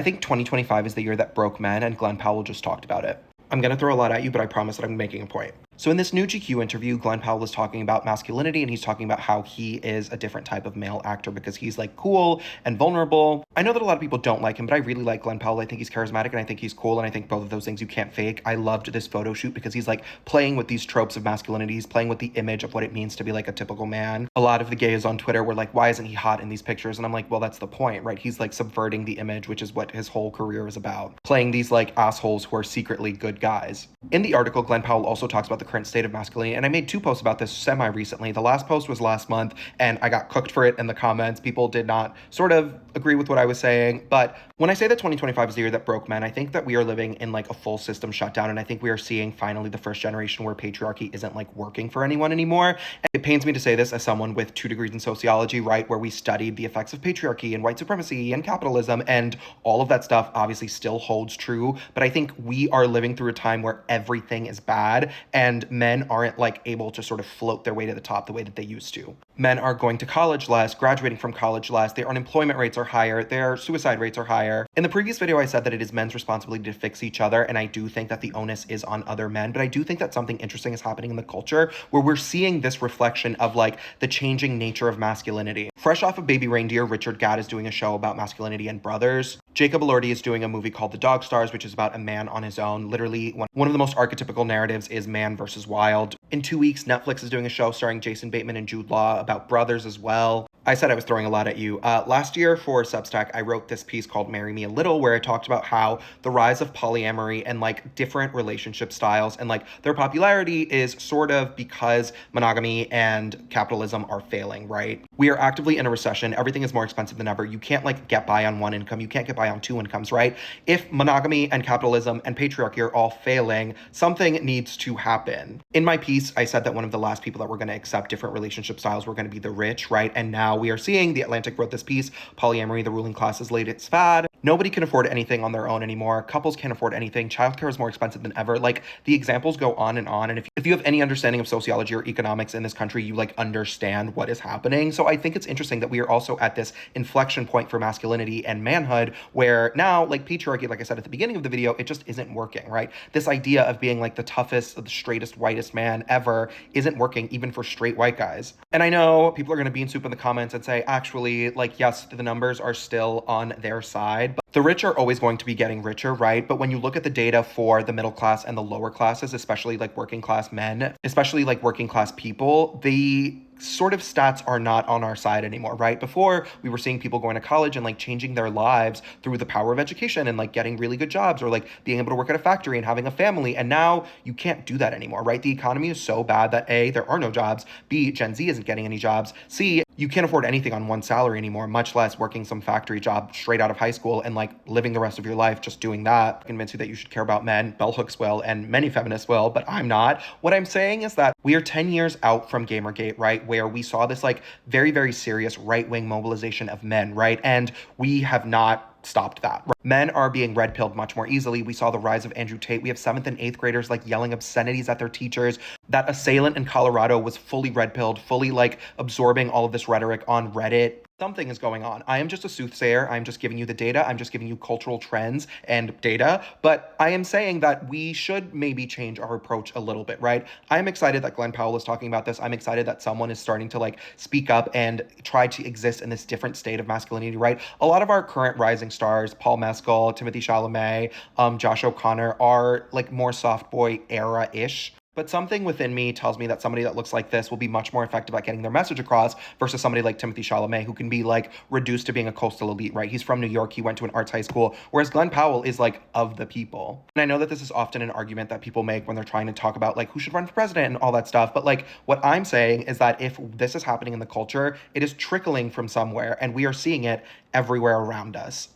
I think 2025 is the year that broke men, and Glen Powell just talked about it. I'm going to throw a lot at you, but I promise that I'm making a point. So in this new GQ interview, Glen Powell is talking about masculinity, and he's talking about how he is a different type of male actor because he's like cool and vulnerable. I know that a lot of people don't like him, but I really like Glen Powell. I think he's charismatic and I think he's cool, and I think both of those things you can't fake. I loved this photo shoot because he's like playing with these tropes of masculinity. He's playing with the image of what it means to be like a typical man. A lot of the gays on Twitter were like, why isn't he hot in these pictures? And I'm like, well, that's the point, right? He's like subverting the image, which is what his whole career is about. Playing these like assholes who are secretly good guys. In the article, Glen Powell also talks about the current state of masculinity, and I made 2 posts about this semi-recently. The last post was last month, and I got cooked for it in the comments. People did not sort of agree with what I was saying, but when I say that 2025 is the year that broke men, I think that we are living in like a full system shutdown, and I think we are seeing finally the first generation where patriarchy isn't like working for anyone anymore. And it pains me to say this as someone with 2 degrees in sociology, right, where we studied the effects of patriarchy and white supremacy and capitalism, and all of that stuff obviously still holds true, but I think we are living through a time where everything is bad, and men aren't like able to sort of float their way to the top the way that they used to. Men are going to college less, graduating from college less, their unemployment rates are higher, their suicide rates are higher. In the previous video, I said that it is men's responsibility to fix each other, and I do think that the onus is on other men, but I do think that something interesting is happening in the culture where we're seeing this reflection of like the changing nature of masculinity. Fresh off of Baby Reindeer, Richard Gadd is doing a show about masculinity and brothers. Jacob Elordi is doing a movie called The Dog Stars, which is about a man on his own. Literally, one of the most archetypical narratives is man versus wild. In 2 weeks, Netflix is doing a show starring Jason Bateman and Jude Law about brothers as well. I said I was throwing a lot at you. Last year for Substack, I wrote this piece called Marry Me a Little, where I talked about how the rise of polyamory and like different relationship styles and like their popularity is sort of because monogamy and capitalism are failing, right? We are actively in a recession. Everything is more expensive than ever. You can't like get by on one income. You can't get by on 2 incomes, right? If monogamy and capitalism and patriarchy are all failing, something needs to happen. In my piece, I said that one of the last people that were going to accept different relationship styles were going to be the rich, right? And now we are seeing, The Atlantic wrote this piece, polyamory, the ruling class has laid its fad. Nobody can afford anything on their own anymore. Couples can't afford anything. Childcare is more expensive than ever. Like, the examples go on. And if you have any understanding of sociology or economics in this country, you like understand what is happening. So I think it's interesting that we are also at this inflection point for masculinity and manhood where now like patriarchy, like I said at the beginning of the video, it just isn't working, right? This idea of being like the toughest, the straightest, whitest man ever isn't working even for straight white guys. And I know people are going to bean soup in the comments and say, actually, like, yes, the numbers are still on their side, but the rich are always going to be getting richer, right? But when you look at the data for the middle class and the lower classes, especially like working class men, especially like working class people, the sort of stats are not on our side anymore, right? Before, we were seeing people going to college and like changing their lives through the power of education and like getting really good jobs or like being able to work at a factory and having a family. And now you can't do that anymore, right? The economy is so bad that A, there are no jobs, B, Gen Z isn't getting any jobs, C, you can't afford anything on one salary anymore, much less working some factory job straight out of high school and like living the rest of your life just doing that. Convince you that you should care about men. Bell hooks will, and many feminists will, but I'm not. What I'm saying is that we are 10 years out from Gamergate, right? Where we saw this like very, very serious right-wing mobilization of men, right? And we have not stopped that. Men are being red-pilled much more easily. We saw the rise of Andrew Tate. We have 7th and 8th graders like yelling obscenities at their teachers. That assailant in Colorado was fully red-pilled, fully like absorbing all of this rhetoric on Reddit. Something is going on. I am just a soothsayer. I'm just giving you the data. I'm just giving you cultural trends and data. But I am saying that we should maybe change our approach a little bit, right? I'm excited that Glen Powell is talking about this. I'm excited that someone is starting to like speak up and try to exist in this different state of masculinity, right? A lot of our current rising stars, Paul Mescal, Timothy Chalamet, Josh O'Connor, are like more soft boy era-ish. But something within me tells me that somebody that looks like this will be much more effective at getting their message across versus somebody like Timothy Chalamet, who can be like reduced to being a coastal elite, right? He's from New York. He went to an arts high school, whereas Glen Powell is like of the people. And I know that this is often an argument that people make when they're trying to talk about like who should run for president and all that stuff. But like what I'm saying is that if this is happening in the culture, it is trickling from somewhere and we are seeing it everywhere around us.